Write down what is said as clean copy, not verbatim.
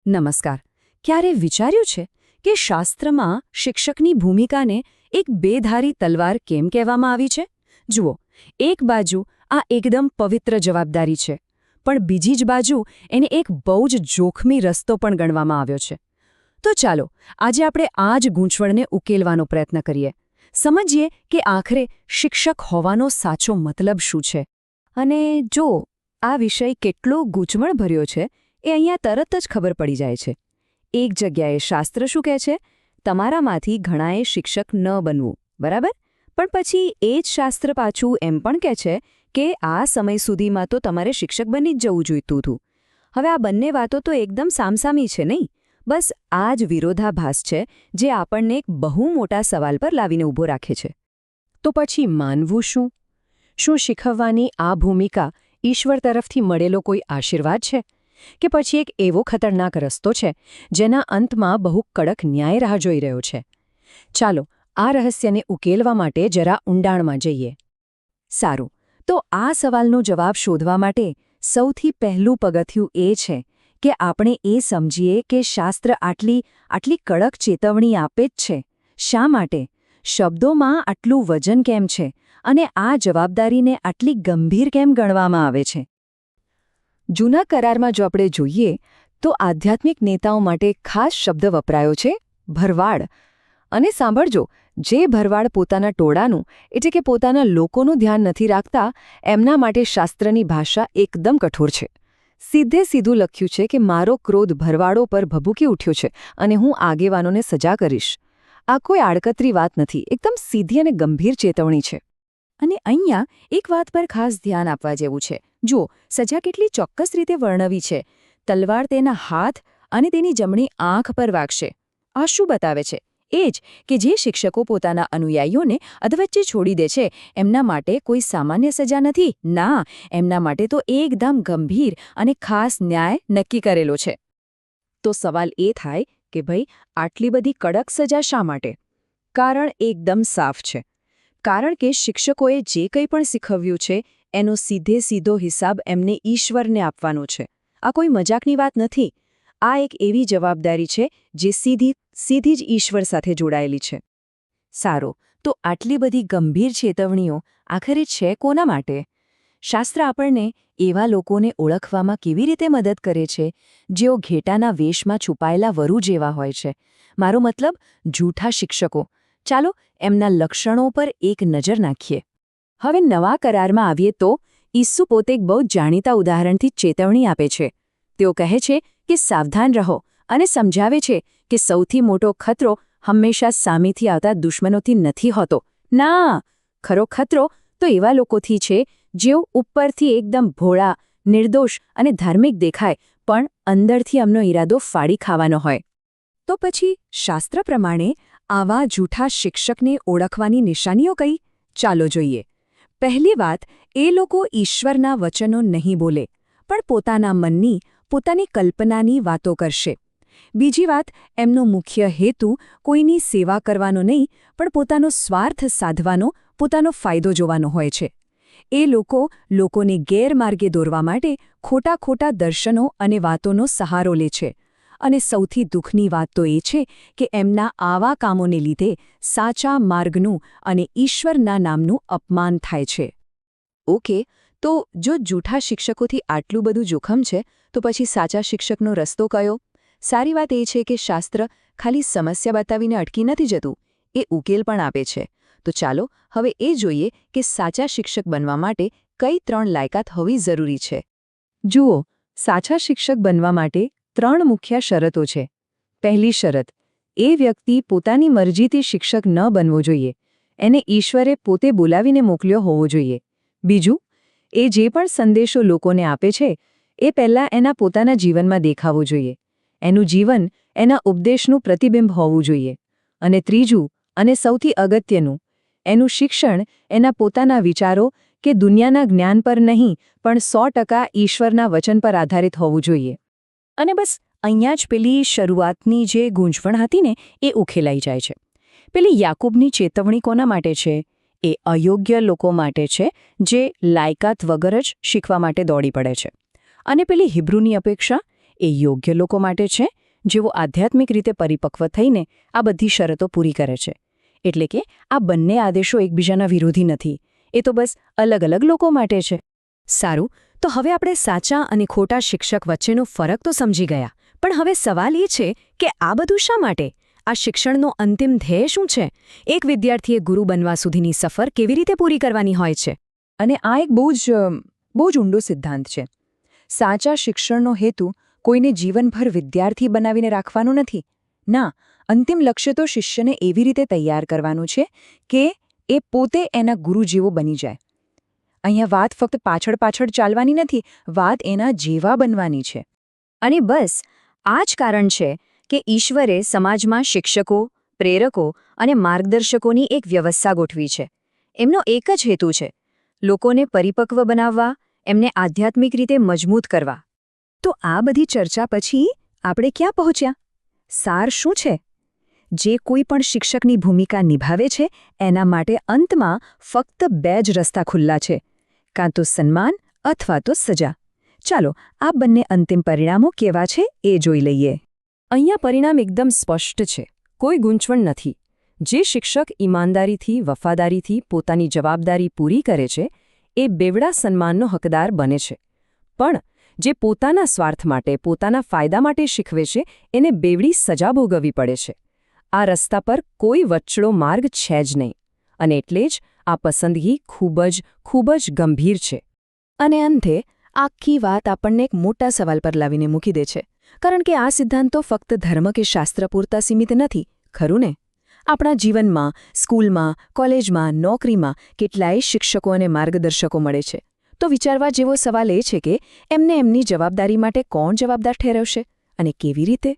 નમસ્કાર. ક્યારે વિચાર્યું છે કે શાસ્ત્રમાં શિક્ષકની ભૂમિકાને એક બેધારી તલવાર કેમ કહેવામાં આવી છે? જુઓ, એક બાજુ આ એકદમ પવિત્ર જવાબદારી છે, પણ બીજી જ બાજુ એને એક બહુ જ જોખમી રસ્તો પણ ગણવામાં આવ્યો છે. તો ચાલો આજે આપણે આ જ ગૂંચવણને ઉકેલવાનો પ્રયત્ન કરીએ. સમજીએ કે આખરે શિક્ષક હોવાનો સાચો મતલબ શું છે. અને જો આ વિષય કેટલો ગૂંચવણભર્યો છે એ અહીંયા તરત જ ખબર પડી જાય છે. એક જગ્યાએ શાસ્ત્ર શું કહે છે? તમારામાંથી ઘણાએ શિક્ષક ન બનવું, બરાબર? પણ પછી એ જ શાસ્ત્ર પાછું એમ પણ કહે છે કે આ સમય સુધીમાં તો તમારે શિક્ષક બની જ જવું જોઈતું હતું. હવે આ બંને વાતો તો એકદમ સામસામી છે, નહીં? બસ આ જ વિરોધાભાસ છે જે આપણને એક બહુ મોટા સવાલ પર લાવીને ઊભો રાખે છે. તો પછી માનવું શું? શું શીખવવાની આ ભૂમિકા ઈશ્વર તરફથી મળેલો કોઈ આશીર્વાદ છે? કે પછી એક એવો ખતરનાક રસ્તો છે જેના અંતમાં બહુ કડક ન્યાય રાહ જોઈ રહ્યો છે? ચાલો આ રહસ્યને ઉકેલવા માટે જરા ઊંડાણમાં જઈએ. સારું, તો આ સવાલનો જવાબ શોધવા માટે સૌથી પહેલું પગથિયું એ છે કે આપણે એ સમજીએ કે શાસ્ત્ર આટલી કડક ચેતવણી આપે જ છે. શા માટે? શબ્દોમાં આટલું વજન કેમ છે અને આ જવાબદારીને આટલી ગંભીર કેમ ગણવામાં આવે છે? જૂના કરારમાં જો આપણે જોઈએ તો આધ્યાત્મિક નેતાઓ માટે ખાસ શબ્દ વપરાયો છે, ભરવાડ. અને સાંભળજો, જે ભરવાડ પોતાના ટોળાનું એટલે કે પોતાના લોકોનું ધ્યાન નથી રાખતા, એમના માટે શાસ્ત્રની ભાષા એકદમ કઠોર છે. સીધે સીધું લખ્યું છે કે મારો ક્રોધ ભરવાડો પર ભભૂકી ઉઠ્યો છે અને હું આગેવાનોને સજા કરીશ. આ કોઈ આડકતરી વાત નથી, એકદમ સીધી અને ગંભીર ચેતવણી છે. અને અહીંયા એક વાત પર ખાસ ધ્યાન આપવા જેવું છે. જુઓ, સજા કેટલી ચોક્કસ રીતે વર્ણવી છે. તલવાર તેના હાથ અને તેની જમણી આંખ પર વાગશે. આ શું બતાવે છે? એ જ કે જે શિક્ષકો પોતાના અનુયાયીઓને અધવચ્ચે છોડી દે છે એમના માટે કોઈ સામાન્ય સજા નથી. ના, એમના માટે તો એકદમ ગંભીર અને ખાસ ન્યાય નક્કી કરેલો છે. તો સવાલ એ થાય કે ભાઈ, આટલી બધી કડક સજા શા માટે? કારણ એકદમ સાફ છે. કારણ કે શિક્ષકોએ જે કંઈ પણ શીખવ્યું છે એનો સીધો હિસાબ એમને ઈશ્વરને આપવાનો છે. આ કોઈ મજાકની વાત નથી. આ એક એવી જવાબદારી છે જે સીધી જ ઈશ્વર સાથે જોડાયેલી છે. સારું, તો આટલી બધી ગંભીર ચેતવણીઓ આખરે છે કોના માટે? શાસ્ત્ર આપણને એવા લોકોને ઓળખવામાં કેવી રીતે મદદ કરે છે જેઓ ઘેટાના વેશમાં છુપાયેલા વરુ જેવા હોય છે. મારો મતલબ જૂઠા શિક્ષકો. ચાલો એમના લક્ષણો પર એક નજર નાખીએ. હવે નવા કરારમાં આવીએ તો ઈસુ પોતે એક બહુ જાણીતા ઉદાહરણથી ચેતવણી આપે છે. તેઓ કહે છે કે સાવધાન રહો અને સમજાવે છે કે સૌથી મોટો ખતરો હંમેશા સામેથી આવતા દુશ્મનોથી નથી હોતો. ના, ખરો ખતરો તો એવા લોકોથી છે જેઓ ઉપરથી એકદમ ભોળા, નિર્દોષ અને ધાર્મિક દેખાય, પણ અંદરથી એમનો ઈરાદો ફાડી ખાવાનો હોય. તો પછી શાસ્ત્ર પ્રમાણે આવા જૂઠા શિક્ષકને ઓળખવાની નિશાનીઓ કઈ? ચાલો જોઈએ. પહેલી વાત, એ લોકો ઈશ્વરના વચનો નહીં બોલે, પણ પોતાના મનની, પોતાની કલ્પનાની વાતો કરશે. બીજી વાત, એમનો મુખ્ય હેતુ કોઈની સેવા કરવાનો નહીં, પણ પોતાનો સ્વાર્થ સાધવાનો, પોતાનો ફાયદો જોવાનો હોય છે. એ લોકોને ગેરમાર્ગે દોરવા માટે ખોટા દર્શનો અને વાતોનો સહારો લે છે. અને સૌથી દુઃખની વાત તો એ છે કે એમના આવા કામોને લીધે સાચા માર્ગનું અને ઈશ્વરના નામનું અપમાન થાય છે. ઓકે, તો જો જૂઠા શિક્ષકોથી આટલું બધું જોખમ છે, તો પછી સાચા શિક્ષકનો રસ્તો કયો? સારી વાત એ છે કે શાસ્ત્ર ખાલી સમસ્યા બતાવીને અટકી નથી જતું, એ ઉકેલ પણ આપે છે. તો ચાલો હવે એ જોઈએ કે સાચા શિક્ષક બનવા માટે કઈ 3 લાયકાત હોવી જરૂરી છે. જુઓ, સાચા શિક્ષક બનવા માટે 3 મુખ્ય શરતો છે. પહેલી શરત, એ વ્યક્તિ પોતાની મરજીથી શિક્ષક ન બનવો જોઈએ. એને ઈશ્વરે પોતે બોલાવીને મોકલ્યો હોવો જોઈએ. બીજું, એ જે પણ સંદેશો લોકોને આપે છે એ પહેલાં એના પોતાના જીવનમાં દેખાવો જોઈએ. એનું જીવન એના ઉપદેશનું પ્રતિબિંબ હોવું જોઈએ. અને ત્રીજું, અને સૌથી અગત્યનું, એનું શિક્ષણ એના પોતાના વિચારો કે દુનિયાના જ્ઞાન પર નહીં, પણ 100% ઈશ્વરના વચન પર આધારિત હોવું જોઈએ. અને બસ અહીંયા જ પેલી શરૂઆતની જે ગૂંચવણ હતી ને એ ઉકેલાઈ જાય છે. પેલી યાકૂબની ચેતવણી કોના માટે છે? એ અયોગ્ય લોકો માટે છે જે લાયકાત વગર જ શીખવા માટે દોડી પડે છે. અને પેલી હિબ્રુની અપેક્ષા એ યોગ્ય લોકો માટે છે, જેઓ આધ્યાત્મિક રીતે પરિપક્વ થઈને આ બધી શરતો પૂરી કરે છે. એટલે કે આ બંને આદેશો એકબીજાના વિરોધી નથી, એ તો બસ અલગ અલગ લોકો માટે છે. સારું, તો હવે આપણે સાચા અને ખોટા શિક્ષક વચ્ચેનો ફરક તો સમજી ગયા, પણ હવે સવાલ એ છે કે આ બધું શા માટે? આ શિક્ષણનો અંતિમ ધ્યેય શું છે? એક વિદ્યાર્થીએ ગુરુ બનવા સુધીની સફર કેવી રીતે પૂરી કરવાની હોય છે? અને આ એક બહુ જ ઊંડો સિદ્ધાંત છે. સાચા શિક્ષણનો હેતુ કોઈને જીવનભર વિદ્યાર્થી બનાવીને રાખવાનો નથી. ના, અંતિમ લક્ષ્ય તો શિષ્યને એવી રીતે તૈયાર કરવાનું છે કે એ પોતે એના ગુરુ જેવો બની જાય. અહીંયા વાત ફક્ત પાછળ ચાલવાની નથી, વાત એના જેવા બનવાની છે. અને બસ આ જ કારણ છે કે ઈશ્વરે સમાજમાં શિક્ષકો, પ્રેરકો અને માર્ગદર્શકોની એક વ્યવસ્થા ગોઠવી છે. એમનો એક જ હેતુ છે, લોકોને પરિપક્વ બનાવવા, એમને આધ્યાત્મિક રીતે મજબૂત કરવા. તો આ બધી ચર્ચા પછી આપણે ક્યાં પહોંચ્યા? સાર શું છે? જે કોઈ પણ શિક્ષકની ભૂમિકા નિભાવે છે એના માટે અંતમાં ફક્ત 2 જ રસ્તા ખુલ્લા છે, કાં તો સન્માન અથવા તો સજા. ચાલો આ બંને અંતિમ પરિણામો કેવા છે એ જોઈ લઈએ. અહીંયા પરિણામ એકદમ સ્પષ્ટ છે, કોઈ ગૂંચવણ નથી. જે શિક્ષક ઈમાનદારીથી, વફાદારીથી પોતાની જવાબદારી પૂરી કરે છે એ બેવડા સન્માનનો હકદાર બને છે. પણ જે પોતાના સ્વાર્થ માટે, પોતાના ફાયદા માટે શીખવે છે એને બેવડી સજા ભોગવવી પડે છે. આ રસ્તા પર કોઈ વચલો માર્ગ છે જ નહીં, અને એટલે જ આ પસંદગી ખૂબ જ ગંભીર છે. અને અંતે આખી વાત આપણને એક મોટા સવાલ પર લાવીને મૂકી દે છે, કારણ કે આ સિદ્ધાંતો ફક્ત ધર્મ કે શાસ્ત્ર પૂરતા સીમિત નથી, ખરું ને? આપણા જીવનમાં, સ્કૂલમાં, કોલેજમાં, નોકરીમાં કેટલાય શિક્ષકો અને માર્ગદર્શકો મળે છે. તો વિચારવા જેવો સવાલ એ છે કે એમને એમની જવાબદારી માટે કોણ જવાબદાર ઠેરવશે અને કેવી રીતે?